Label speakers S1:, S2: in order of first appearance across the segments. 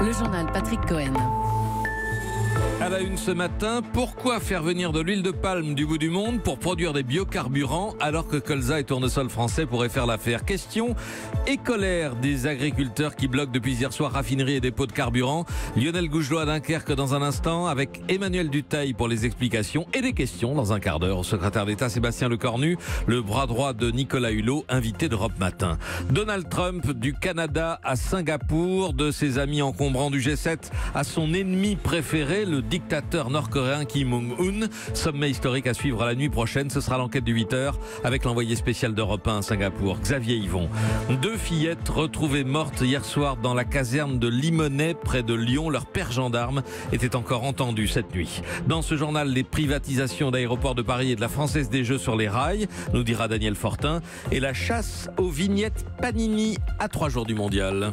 S1: Le journal Patrick Cohen.
S2: À la une ce matin, pourquoi faire venir de l'huile de palme du bout du monde pour produire des biocarburants alors que colza et tournesol français pourraient faire l'affaire? Question et colère des agriculteurs qui bloquent depuis hier soir raffineries et dépôts de carburant. Lionel Gougelot à Dunkerque dans un instant avec Emmanuel Dutheil pour les explications et des questions dans un quart d'heure au secrétaire d'État Sébastien Lecornu, le bras droit de Nicolas Hulot, invité d'Europe Matin. Donald Trump du Canada à Singapour, de ses amis encombrants du G7 à son ennemi préféré, le dictateur nord-coréen Kim Jong-un. Sommet historique à suivre à la nuit prochaine. Ce sera l'enquête du 8h avec l'envoyé spécial d'Europe 1 à Singapour, Xavier Yvon. 2 fillettes retrouvées mortes hier soir dans la caserne de Limonest près de Lyon. Leur père gendarme était encore entendu cette nuit. Dans ce journal, les privatisations d'aéroports de Paris et de la Française des Jeux sur les rails, nous dira Daniel Fortin, et la chasse aux vignettes Panini à 3 jours du mondial.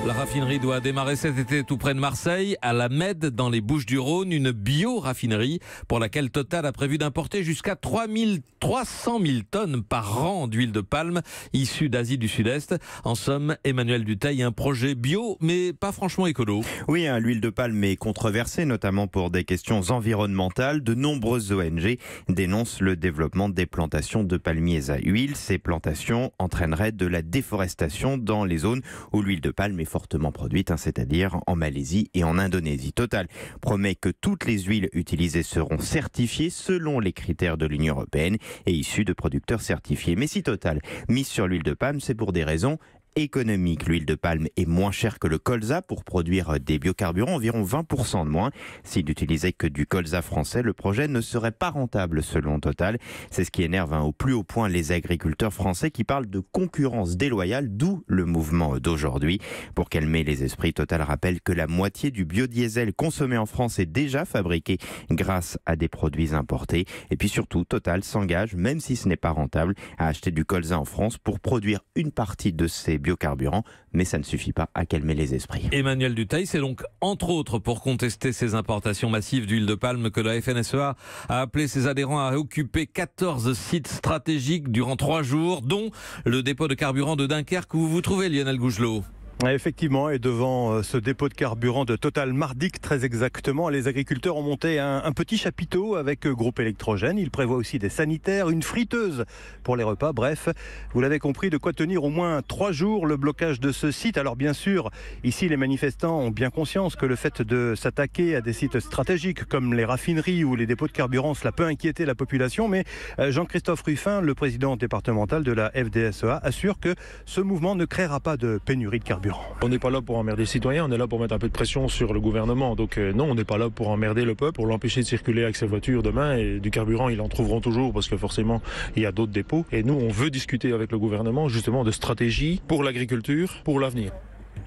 S2: La raffinerie doit démarrer cet été tout près de Marseille, à la Mède, dans les Bouches-du-Rhône, une bio-raffinerie pour laquelle Total a prévu d'importer jusqu'à 300 000 tonnes par an d'huile de palme issue d'Asie du Sud-Est. En somme, Emmanuel Dutheil, un projet bio, mais pas franchement écolo.
S3: Oui, l'huile de palme est controversée, notamment pour des questions environnementales. De nombreuses ONG dénoncent le développement des plantations de palmiers à huile. Ces plantations entraîneraient de la déforestation dans les zones où l'huile de palme est fortement produite, c'est-à-dire en Malaisie et en Indonésie. Total promet que toutes les huiles utilisées seront certifiées selon les critères de l'Union européenne et issues de producteurs certifiés. Mais si Total mise sur l'huile de palme, c'est pour des raisons économique. L'huile de palme est moins chère que le colza pour produire des biocarburants, environ 20% de moins. S'il n'utilisait que du colza français, le projet ne serait pas rentable selon Total. C'est ce qui énerve au plus haut point les agriculteurs français qui parlent de concurrence déloyale, d'où le mouvement d'aujourd'hui. Pour calmer les esprits, Total rappelle que la moitié du biodiesel consommé en France est déjà fabriqué grâce à des produits importés. Et puis surtout, Total s'engage, même si ce n'est pas rentable, à acheter du colza en France pour produire une partie de ces biocarburants, mais ça ne suffit pas à calmer les esprits.
S2: Emmanuel Dutheil, c'est donc entre autres pour contester ces importations massives d'huile de palme que la FNSEA a appelé ses adhérents à occuper 14 sites stratégiques durant 3 jours, dont le dépôt de carburant de Dunkerque où vous vous trouvez, Lionel Gougelot.
S4: Effectivement, et devant ce dépôt de carburant de Total Mardic, très exactement, les agriculteurs ont monté un petit chapiteau avec groupe électrogène. Ils prévoient aussi des sanitaires, une friteuse pour les repas. Bref, vous l'avez compris, de quoi tenir au moins 3 jours le blocage de ce site. Alors bien sûr, ici les manifestants ont bien conscience que le fait de s'attaquer à des sites stratégiques comme les raffineries ou les dépôts de carburant, cela peut inquiéter la population. Mais Jean-Christophe Ruffin, le président départemental de la FDSEA, assure que ce mouvement ne créera pas de pénurie de carburant.
S5: On n'est pas là pour emmerder les citoyens, on est là pour mettre un peu de pression sur le gouvernement. Donc non, on n'est pas là pour emmerder le peuple, pour l'empêcher de circuler avec ses voitures demain. Et du carburant, ils en trouveront toujours parce que forcément, il y a d'autres dépôts. Et nous, on veut discuter avec le gouvernement justement de stratégie pour l'agriculture, pour l'avenir.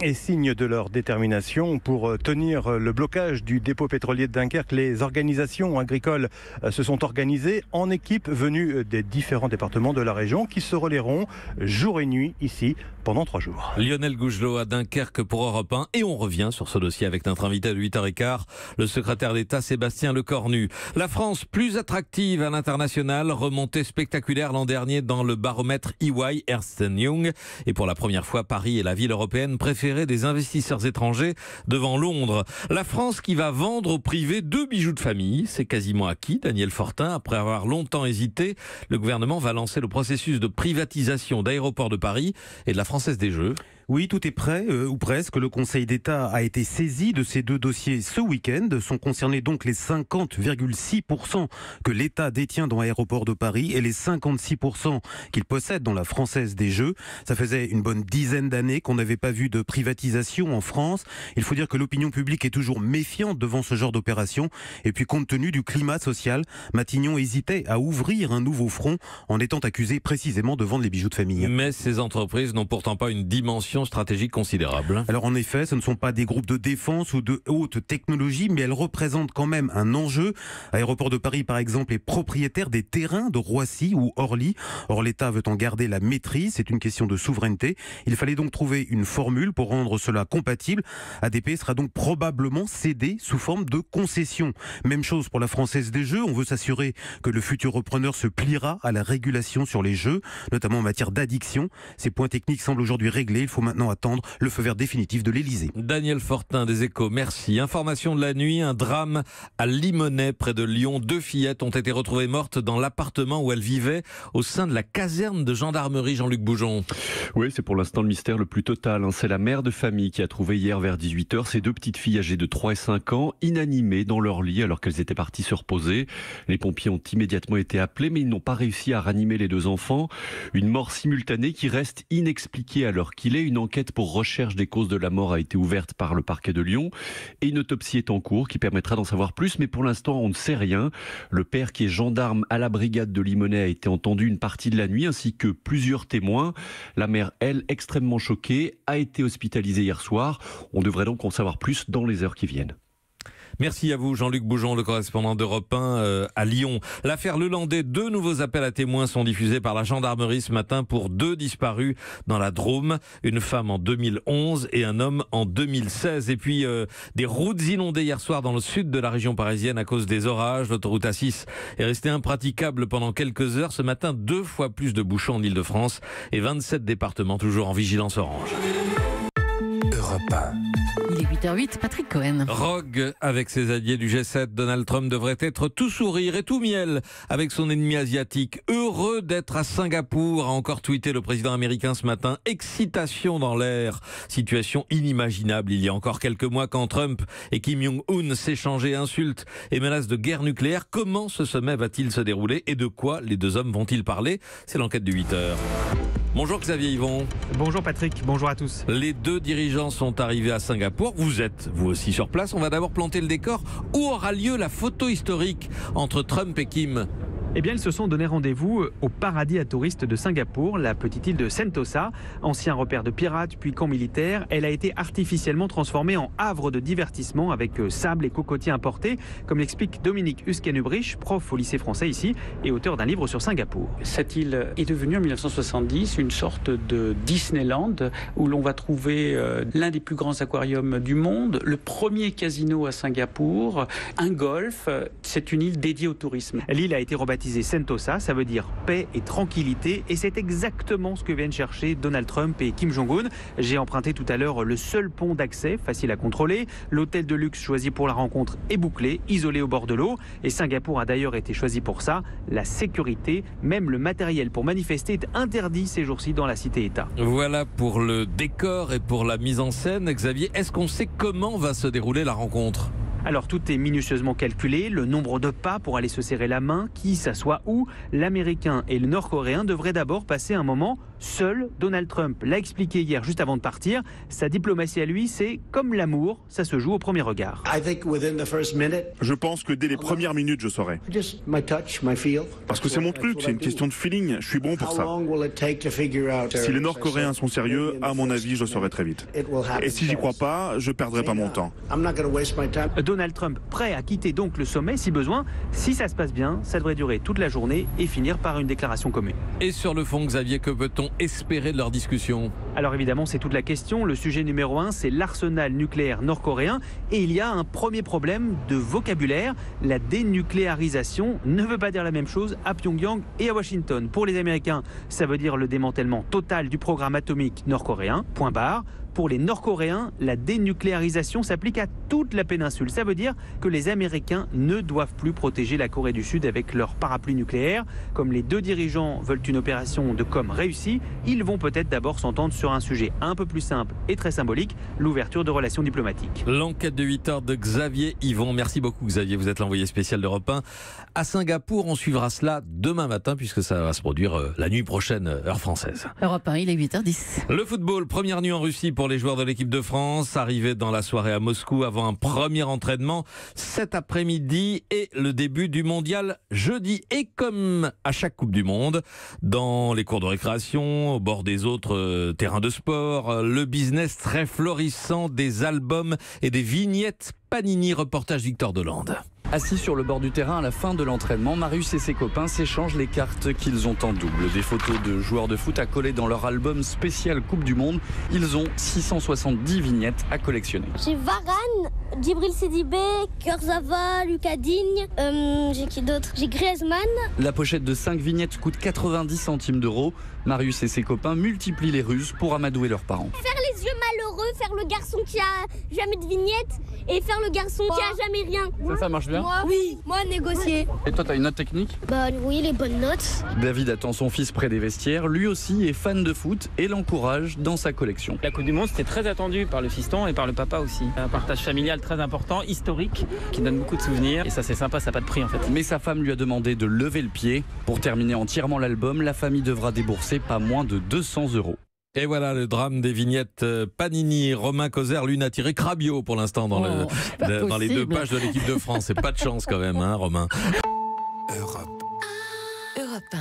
S4: Et signe de leur détermination pour tenir le blocage du dépôt pétrolier de Dunkerque, les organisations agricoles se sont organisées en équipe venues des différents départements de la région qui se relaieront jour et nuit ici pendant 3 jours.
S2: Lionel Gougelot à Dunkerque pour Europe 1 et on revient sur ce dossier avec notre invité de 8h15, le secrétaire d'État Sébastien Lecornu. La France plus attractive à l'international, remontée spectaculaire l'an dernier dans le baromètre EY Ernst Young et pour la première fois Paris est la ville européenne préférée des investisseurs étrangers devant Londres. La France qui va vendre au privé 2 bijoux de famille, c'est quasiment acquis. Daniel Fortin, après avoir longtemps hésité, le gouvernement va lancer le processus de privatisation d'Aéroports de Paris et de la Française des Jeux.
S6: Oui, tout est prêt, ou presque. Le Conseil d'État a été saisi de ces 2 dossiers ce week-end. Sont concernés donc les 50,6% que l'État détient dans Aéroports de Paris et les 56% qu'il possède dans la Française des Jeux. Ça faisait une bonne dizaine d'années qu'on n'avait pas vu de privatisation en France. Il faut dire que l'opinion publique est toujours méfiante devant ce genre d'opération. Et puis compte tenu du climat social, Matignon hésitait à ouvrir un nouveau front en étant accusé précisément de vendre les bijoux de famille.
S2: Mais ces entreprises n'ont pourtant pas une dimension stratégique considérable.
S6: Alors en effet, ce ne sont pas des groupes de défense ou de haute technologie, mais elles représentent quand même un enjeu. Aéroport de Paris, par exemple, est propriétaire des terrains de Roissy ou Orly. Or, l'État veut en garder la maîtrise. C'est une question de souveraineté. Il fallait donc trouver une formule pour rendre cela compatible. ADP sera donc probablement cédé sous forme de concession. Même chose pour la Française des Jeux. On veut s'assurer que le futur repreneur se pliera à la régulation sur les jeux, notamment en matière d'addiction. Ces points techniques semblent aujourd'hui réglés. Il faut faut maintenant attendre le feu vert définitif de l'Elysée.
S2: Daniel Fortin des Échos, merci. Information de la nuit, un drame à Limonest près de Lyon. 2 fillettes ont été retrouvées mortes dans l'appartement où elles vivaient au sein de la caserne de gendarmerie. Jean-Luc Boujon.
S1: Oui, c'est pour l'instant le mystère le plus total. C'est la mère de famille qui a trouvé hier vers 18h ces 2 petites filles âgées de 3 et 5 ans inanimées dans leur lit alors qu'elles étaient parties se reposer. Les pompiers ont immédiatement été appelés mais ils n'ont pas réussi à ranimer les 2 enfants. Une mort simultanée qui reste inexpliquée à l'heure qu'il est. Une enquête pour recherche des causes de la mort a été ouverte par le parquet de Lyon et une autopsie est en cours qui permettra d'en savoir plus, mais pour l'instant on ne sait rien. Le père qui est gendarme à la brigade de Limonest a été entendu une partie de la nuit ainsi que plusieurs témoins. La mère, elle, extrêmement choquée, a été hospitalisée hier soir. On devrait donc en savoir plus dans les heures qui viennent.
S2: Merci à vous Jean-Luc Boujon, le correspondant d'Europe 1 à Lyon. L'affaire Lelandais, 2 nouveaux appels à témoins sont diffusés par la gendarmerie ce matin pour 2 disparus dans la Drôme. Une femme en 2011 et un homme en 2016. Et puis des routes inondées hier soir dans le sud de la région parisienne à cause des orages. L'autoroute A6 est restée impraticable pendant quelques heures. Ce matin, 2 fois plus de bouchons en Ile-de-France et 27 départements toujours en vigilance orange.
S7: Europe 1.
S8: Il est 8h08, Patrick Cohen.
S2: Rogue avec ses alliés du G7, Donald Trump devrait être tout sourire et tout miel avec son ennemi asiatique. Heureux d'être à Singapour, a encore tweeté le président américain ce matin. Excitation dans l'air, situation inimaginable il y a encore quelques mois quand Trump et Kim Jong-un s'échangeaient insultes et menaces de guerre nucléaire. Comment ce sommet va-t-il se dérouler et de quoi les 2 hommes vont-ils parler? C'est l'enquête de 8h. Bonjour Xavier Yvon.
S9: Bonjour Patrick, bonjour à tous.
S2: Les 2 dirigeants sont arrivés à Singapour. Vous êtes, vous aussi, sur place. On va d'abord planter le décor. Où aura lieu la photo historique entre Trump et Kim ?
S9: Eh bien, ils se sont donné rendez-vous au paradis à touristes de Singapour, la petite île de Sentosa. Ancien repère de pirates puis camp militaire, elle a été artificiellement transformée en havre de divertissement avec sable et cocotiers importés, comme l'explique Dominique Husken-Ubrich, prof au lycée français ici et auteur d'un livre sur Singapour.
S10: Cette île est devenue en 1970 une sorte de Disneyland où l'on va trouver l'un des plus grands aquariums du monde, le premier casino à Singapour, un golf. C'est une île dédiée au tourisme.
S9: L'île a été rebaptisée Sentosa, ça veut dire paix et tranquillité, et c'est exactement ce que viennent chercher Donald Trump et Kim Jong-un. J'ai emprunté tout à l'heure le seul pont d'accès, facile à contrôler. L'hôtel de luxe choisi pour la rencontre est bouclé, isolé au bord de l'eau, et Singapour a d'ailleurs été choisi pour ça. La sécurité, même le matériel pour manifester est interdit ces jours-ci dans la cité-État.
S2: Voilà pour le décor et pour la mise en scène. Xavier, est-ce qu'on sait comment va se dérouler la rencontre ?
S9: Alors tout est minutieusement calculé, le nombre de pas pour aller se serrer la main, qui s'assoit où. L'Américain et le Nord-Coréen devraient d'abord passer un moment seuls. Donald Trump l'a expliqué hier juste avant de partir. Sa diplomatie à lui, c'est comme l'amour, ça se joue au premier regard.
S11: Je pense que dès les premières minutes, je saurai. Parce que c'est mon truc, c'est une question de feeling, je suis bon pour ça. Si les Nord-Coréens sont sérieux, à mon avis, je le saurai très vite. Et si j'y crois pas, je perdrai pas mon temps.
S9: Donald Trump prêt à quitter donc le sommet si besoin. Si ça se passe bien, ça devrait durer toute la journée et finir par une déclaration commune.
S2: Et sur le fond, Xavier, que peut-on espérer de leur discussion ?
S9: Alors évidemment, c'est toute la question. Le sujet numéro 1, c'est l'arsenal nucléaire nord-coréen. Et il y a un premier problème de vocabulaire. La dénucléarisation ne veut pas dire la même chose à Pyongyang et à Washington. Pour les Américains, ça veut dire le démantèlement total du programme atomique nord-coréen, point barre. Pour les Nord-Coréens, la dénucléarisation s'applique à toute la péninsule. Ça veut dire que les Américains ne doivent plus protéger la Corée du Sud avec leur parapluie nucléaire. Comme les 2 dirigeants veulent une opération de com réussie, ils vont peut-être d'abord s'entendre sur un sujet un peu plus simple et très symbolique, l'ouverture de relations diplomatiques.
S2: L'enquête de 8h de Xavier Yvon. Merci beaucoup Xavier, vous êtes l'envoyé spécial d'Europe 1 à Singapour. On suivra cela demain matin puisque ça va se produire la nuit prochaine, heure française.
S8: Europe 1, il est 8h10.
S2: Le football, première nuit en Russie pour les joueurs de l'équipe de France, arrivés dans la soirée à Moscou avant un premier entraînement cet après-midi et le début du mondial jeudi. Et comme à chaque Coupe du Monde, dans les cours de récréation, au bord des autres terrains de sport, le business très florissant des albums et des vignettes Panini, reportage Victor Delande.
S12: Assis sur le bord du terrain à la fin de l'entraînement, Marius et ses copains s'échangent les cartes qu'ils ont en double. Des photos de joueurs de foot à coller dans leur album spécial Coupe du Monde. Ils ont 670 vignettes à collectionner.
S13: J'ai Varane, Djibril Sidibé, Kurzawa, Lucas Digne, j'ai qui d'autre? J'ai Griezmann.
S12: La pochette de 5 vignettes coûte 90 centimes d'euros. Marius et ses copains multiplient les ruses pour amadouer leurs parents.
S13: Faire les yeux malheureux, faire le garçon qui a jamais de vignette et faire le garçon qui a jamais rien.
S12: Ça marche bien?
S13: Moi négocier.
S12: Et toi, t'as une autre technique?
S13: Bah oui, les bonnes notes.
S12: David attend son fils près des vestiaires. Lui aussi est fan de foot et l'encourage dans sa collection.
S14: La Coupe du Monde, c'était très attendu par le fiston et par le papa aussi. Un partage familial très important, historique, qui donne beaucoup de souvenirs. Et ça, c'est sympa, ça n'a pas de prix en fait.
S12: Mais sa femme lui a demandé de lever le pied. Pour terminer entièrement l'album, la famille devra débourser pas moins de 200 €.
S2: Et voilà le drame des vignettes Panini. Romain Causer, lui, n'a tiré que Rabiot pour l'instant dans les 2 pages de l'équipe de France. C'est pas de chance quand même, hein, Romain.
S7: Europe 1.